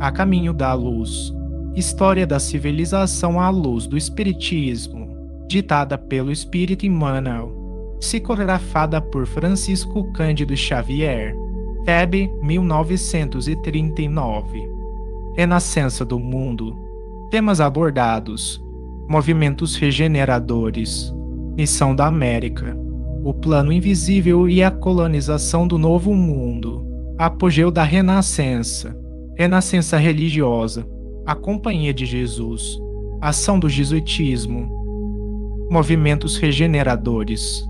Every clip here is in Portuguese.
A Caminho da Luz. História da civilização à luz do Espiritismo. Ditada pelo Espírito Emmanuel. Psicografada por Francisco Cândido Xavier. Feb, 1939. Renascença do mundo. Temas abordados: movimentos regeneradores, missão da América, o plano invisível e a colonização do novo mundo, apogeu da Renascença, renascença religiosa, a Companhia de Jesus, ação do jesuitismo, movimentos regeneradores.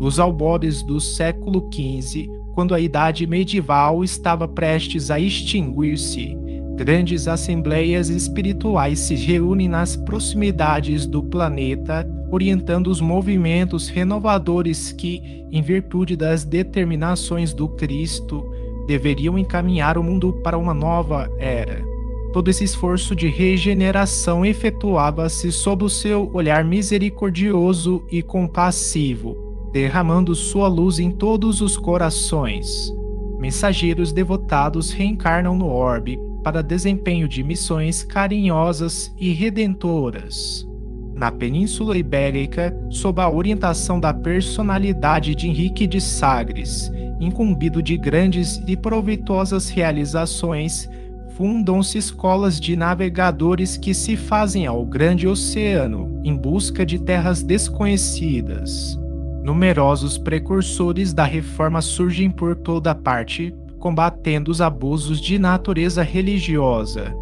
Os albores do século XV, quando a idade medieval estava prestes a extinguir-se, grandes assembleias espirituais se reúnem nas proximidades do planeta, orientando os movimentos renovadores que, em virtude das determinações do Cristo, deveriam encaminhar o mundo para uma nova era. Todo esse esforço de regeneração efetuava-se sob o seu olhar misericordioso e compassivo, derramando sua luz em todos os corações. Mensageiros devotados reencarnam no orbe para desempenho de missões carinhosas e redentoras. Na Península Ibérica, sob a orientação da personalidade de Henrique de Sagres, incumbido de grandes e proveitosas realizações, fundam-se escolas de navegadores que se fazem ao grande oceano em busca de terras desconhecidas. Numerosos precursores da reforma surgem por toda parte, combatendo os abusos de natureza religiosa.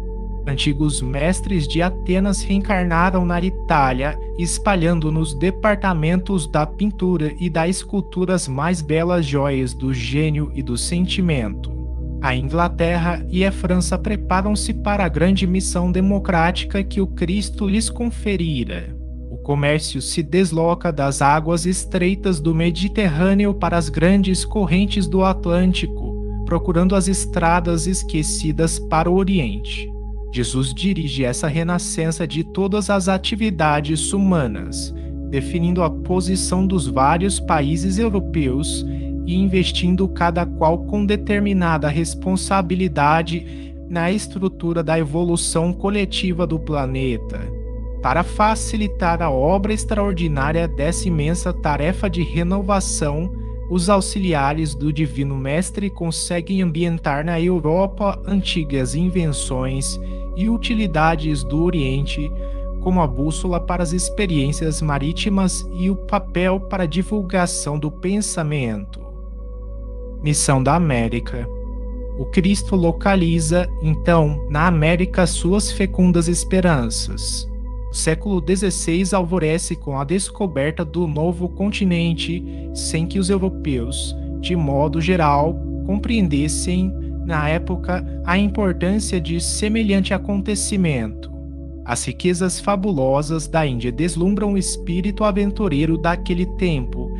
Antigos mestres de Atenas reencarnaram na Itália, espalhando nos departamentos da pintura e da escultura as mais belas joias do gênio e do sentimento. A Inglaterra e a França preparam-se para a grande missão democrática que o Cristo lhes conferira. O comércio se desloca das águas estreitas do Mediterrâneo para as grandes correntes do Atlântico, procurando as estradas esquecidas para o Oriente. Jesus dirige essa renascença de todas as atividades humanas, definindo a posição dos vários países europeus e investindo cada qual com determinada responsabilidade na estrutura da evolução coletiva do planeta. Para facilitar a obra extraordinária dessa imensa tarefa de renovação, os auxiliares do Divino Mestre conseguem ambientar na Europa antigas invenções e utilidades do Oriente, como a bússola para as experiências marítimas e o papel para a divulgação do pensamento. Missão da América. O Cristo localiza, então, na América suas fecundas esperanças. O século XVI alvorece com a descoberta do novo continente, sem que os europeus, de modo geral, compreendessem, na época, a importância de semelhante acontecimento. As riquezas fabulosas da Índia deslumbram o espírito aventureiro daquele tempo,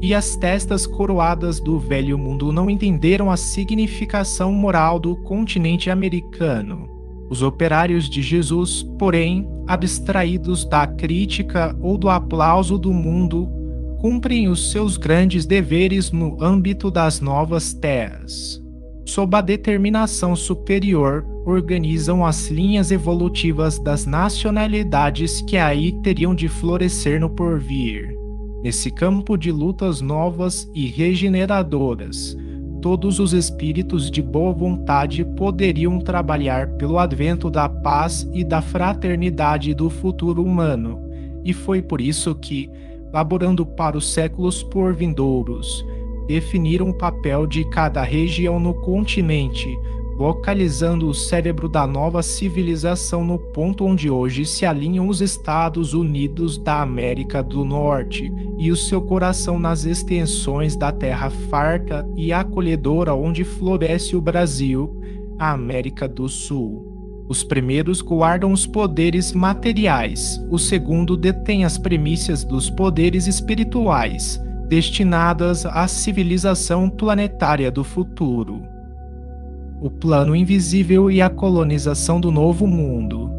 e as testas coroadas do velho mundo não entenderam a significação moral do continente americano. Os operários de Jesus, porém, abstraídos da crítica ou do aplauso do mundo, cumprem os seus grandes deveres no âmbito das novas terras. Sob a determinação superior, organizam as linhas evolutivas das nacionalidades que aí teriam de florescer no porvir. Nesse campo de lutas novas e regeneradoras, todos os espíritos de boa vontade poderiam trabalhar pelo advento da paz e da fraternidade do futuro humano, e foi por isso que, laborando para os séculos por vindouros, definiram o papel de cada região no continente, localizando o cérebro da nova civilização no ponto onde hoje se alinham os Estados Unidos da América do Norte e o seu coração nas extensões da terra farta e acolhedora onde floresce o Brasil, a América do Sul. Os primeiros guardam os poderes materiais, o segundo detém as primícias dos poderes espirituais, destinadas à civilização planetária do futuro. O plano invisível e a colonização do novo mundo.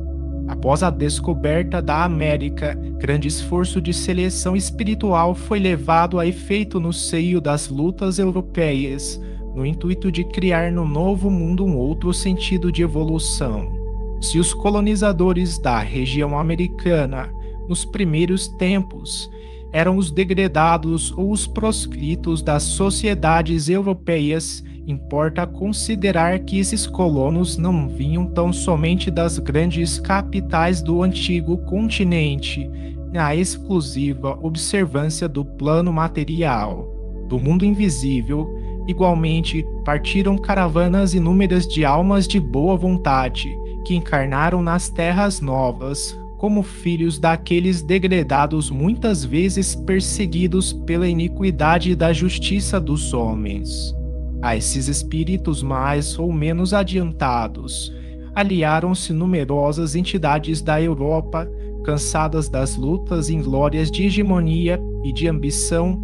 Após a descoberta da América, grande esforço de seleção espiritual foi levado a efeito no seio das lutas europeias, no intuito de criar no Novo Mundo um outro sentido de evolução. Se os colonizadores da região americana, nos primeiros tempos, eram os degredados ou os proscritos das sociedades europeias, importa considerar que esses colonos não vinham tão somente das grandes capitais do antigo continente, na exclusiva observância do plano material. Do mundo invisível, igualmente, partiram caravanas inúmeras de almas de boa vontade, que encarnaram nas terras novas, como filhos daqueles degredados muitas vezes perseguidos pela iniquidade da justiça dos homens. A esses espíritos mais ou menos adiantados, aliaram-se numerosas entidades da Europa, cansadas das lutas inglórias de hegemonia e de ambição,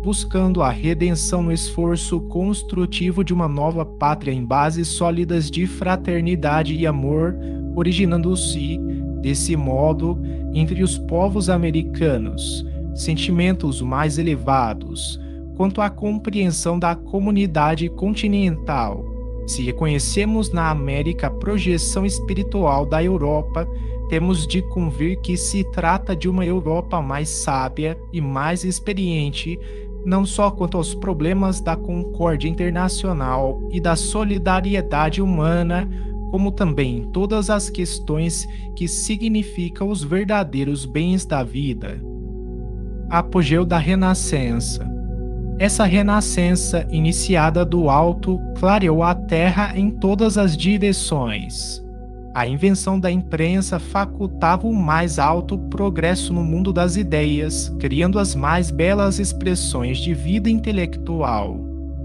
buscando a redenção no esforço construtivo de uma nova pátria em bases sólidas de fraternidade e amor, originando-se, desse modo, entre os povos americanos, sentimentos mais elevados quanto à compreensão da comunidade continental. Se reconhecemos na América a projeção espiritual da Europa, temos de convir que se trata de uma Europa mais sábia e mais experiente, não só quanto aos problemas da concórdia internacional e da solidariedade humana, como também em todas as questões que significam os verdadeiros bens da vida. Apogeu da Renascença. Essa renascença, iniciada do alto, clareou a terra em todas as direções. A invenção da imprensa facultava o mais alto progresso no mundo das ideias, criando as mais belas expressões de vida intelectual.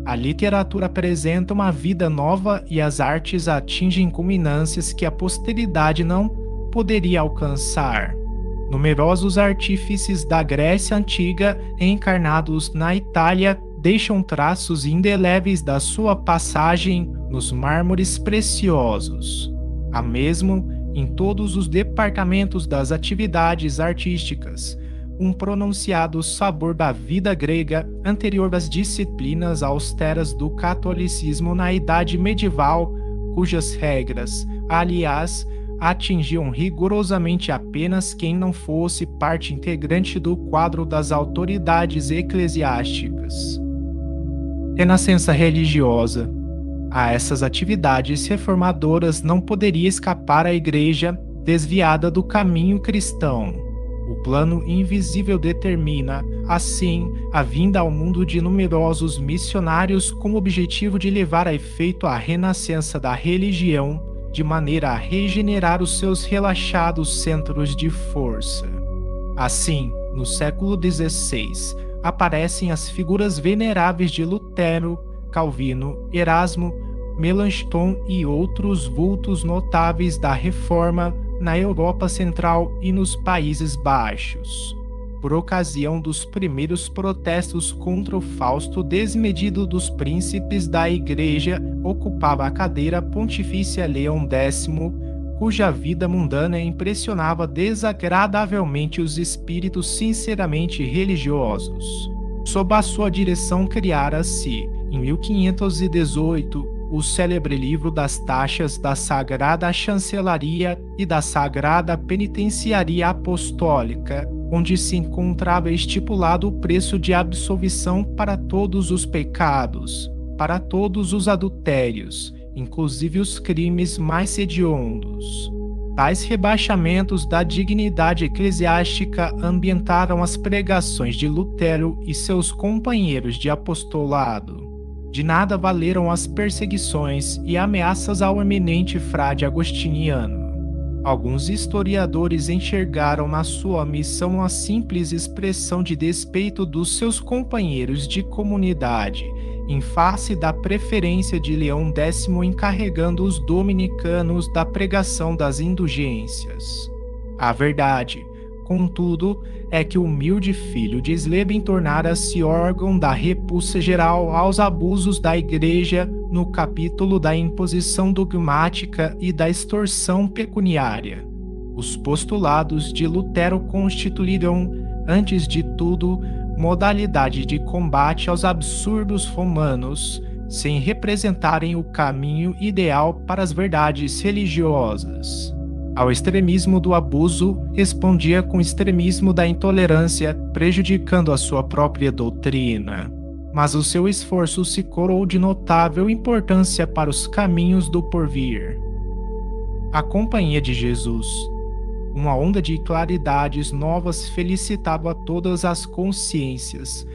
A literatura apresenta uma vida nova e as artes atingem culminâncias que a posteridade não poderia alcançar. Numerosos artífices da Grécia Antiga, encarnados na Itália, deixam traços indeléveis da sua passagem nos mármores preciosos. Há mesmo, em todos os departamentos das atividades artísticas, um pronunciado sabor da vida grega anterior às disciplinas austeras do catolicismo na Idade Medieval, cujas regras, aliás, atingiam rigorosamente apenas quem não fosse parte integrante do quadro das autoridades eclesiásticas. Renascença religiosa. A essas atividades reformadoras não poderia escapar a Igreja desviada do caminho cristão. O plano invisível determina, assim, a vinda ao mundo de numerosos missionários com o objetivo de levar a efeito a renascença da religião, de maneira a regenerar os seus relaxados centros de força. Assim, no século XVI, aparecem as figuras veneráveis de Lutero, Calvino, Erasmo, Melanchthon e outros vultos notáveis da Reforma na Europa Central e nos Países Baixos. Por ocasião dos primeiros protestos contra o fausto desmedido dos príncipes da Igreja, ocupava a cadeira pontifícia Leão X, cuja vida mundana impressionava desagradavelmente os espíritos sinceramente religiosos. Sob a sua direção criara-se, em 1518, o célebre livro das taxas da Sagrada Chancelaria e da Sagrada Penitenciaria Apostólica, onde se encontrava estipulado o preço de absolvição para todos os pecados, para todos os adultérios, inclusive os crimes mais hediondos. Tais rebaixamentos da dignidade eclesiástica ambientaram as pregações de Lutero e seus companheiros de apostolado. De nada valeram as perseguições e ameaças ao eminente frade agostiniano. Alguns historiadores enxergaram na sua missão uma simples expressão de despeito dos seus companheiros de comunidade, em face da preferência de Leão X encarregando os dominicanos da pregação das indulgências. A verdade, contudo, é que o humilde filho de Sleben tornara-se órgão da repulsa geral aos abusos da Igreja no capítulo da imposição dogmática e da extorsão pecuniária. Os postulados de Lutero constituíram, antes de tudo, modalidade de combate aos absurdos romanos, sem representarem o caminho ideal para as verdades religiosas. Ao extremismo do abuso, respondia com o extremismo da intolerância, prejudicando a sua própria doutrina. Mas o seu esforço se coroou de notável importância para os caminhos do porvir. A Companhia de Jesus. Uma onda de claridades novas felicitava todas as consciências,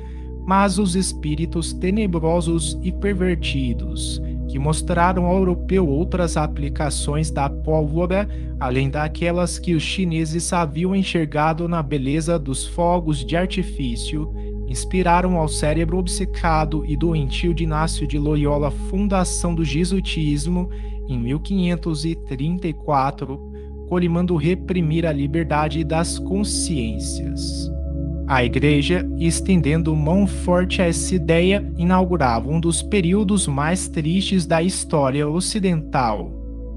mas os espíritos tenebrosos e pervertidos, que mostraram ao europeu outras aplicações da pólvora, além daquelas que os chineses haviam enxergado na beleza dos fogos de artifício, inspiraram ao cérebro obcecado e doentio de Inácio de Loyola a fundação do jesuitismo em 1534, colimando reprimir a liberdade das consciências. A Igreja, estendendo mão forte a essa ideia, inaugurava um dos períodos mais tristes da história ocidental,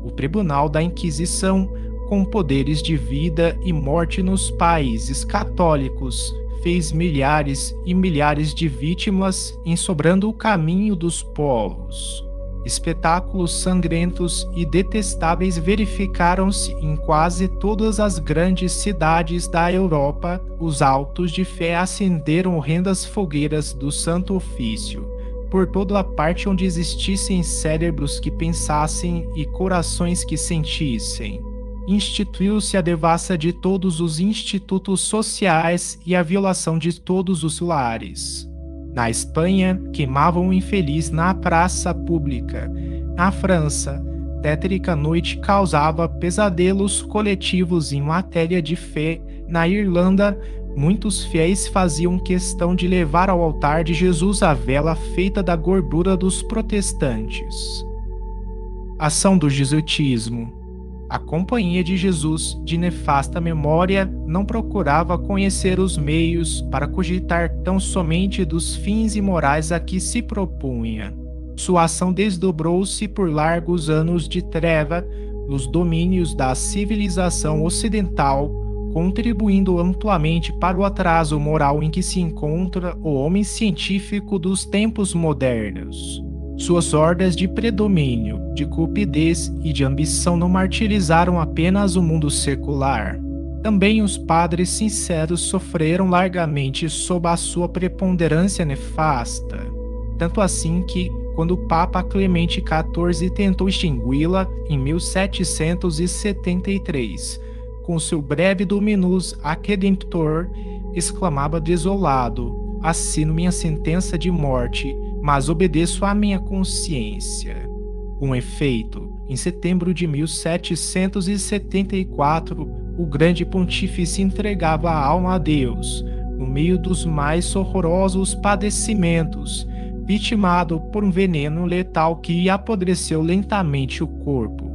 o Tribunal da Inquisição, com poderes de vida e morte nos países católicos, fez milhares e milhares de vítimas, ensobrando o caminho dos povos. Espetáculos sangrentos e detestáveis verificaram-se em quase todas as grandes cidades da Europa. Os autos de fé acenderam horrendas fogueiras do Santo Ofício, por toda a parte onde existissem cérebros que pensassem e corações que sentissem. Instituiu-se a devassa de todos os institutos sociais e a violação de todos os lares. Na Espanha, queimavam o infeliz na praça pública. Na França, tétrica noite causava pesadelos coletivos em matéria de fé. Na Irlanda, muitos fiéis faziam questão de levar ao altar de Jesus a vela feita da gordura dos protestantes. Ação do jesuitismo. A Companhia de Jesus, de nefasta memória, não procurava conhecer os meios para cogitar tão somente dos fins imorais a que se propunha. Sua ação desdobrou-se por largos anos de treva nos domínios da civilização ocidental, contribuindo amplamente para o atraso moral em que se encontra o homem científico dos tempos modernos. Suas hordas de predomínio, de cupidez e de ambição não martirizaram apenas o mundo secular. Também os padres sinceros sofreram largamente sob a sua preponderância nefasta. Tanto assim que, quando o Papa Clemente XIV tentou extingui-la em 1773, com seu breve dominus ac redemptor, exclamava desolado: assino minha sentença de morte, mas obedeço à minha consciência. Com efeito, em setembro de 1774, o grande pontífice entregava a alma a Deus, no meio dos mais horrorosos padecimentos, vitimado por um veneno letal que apodreceu lentamente o corpo.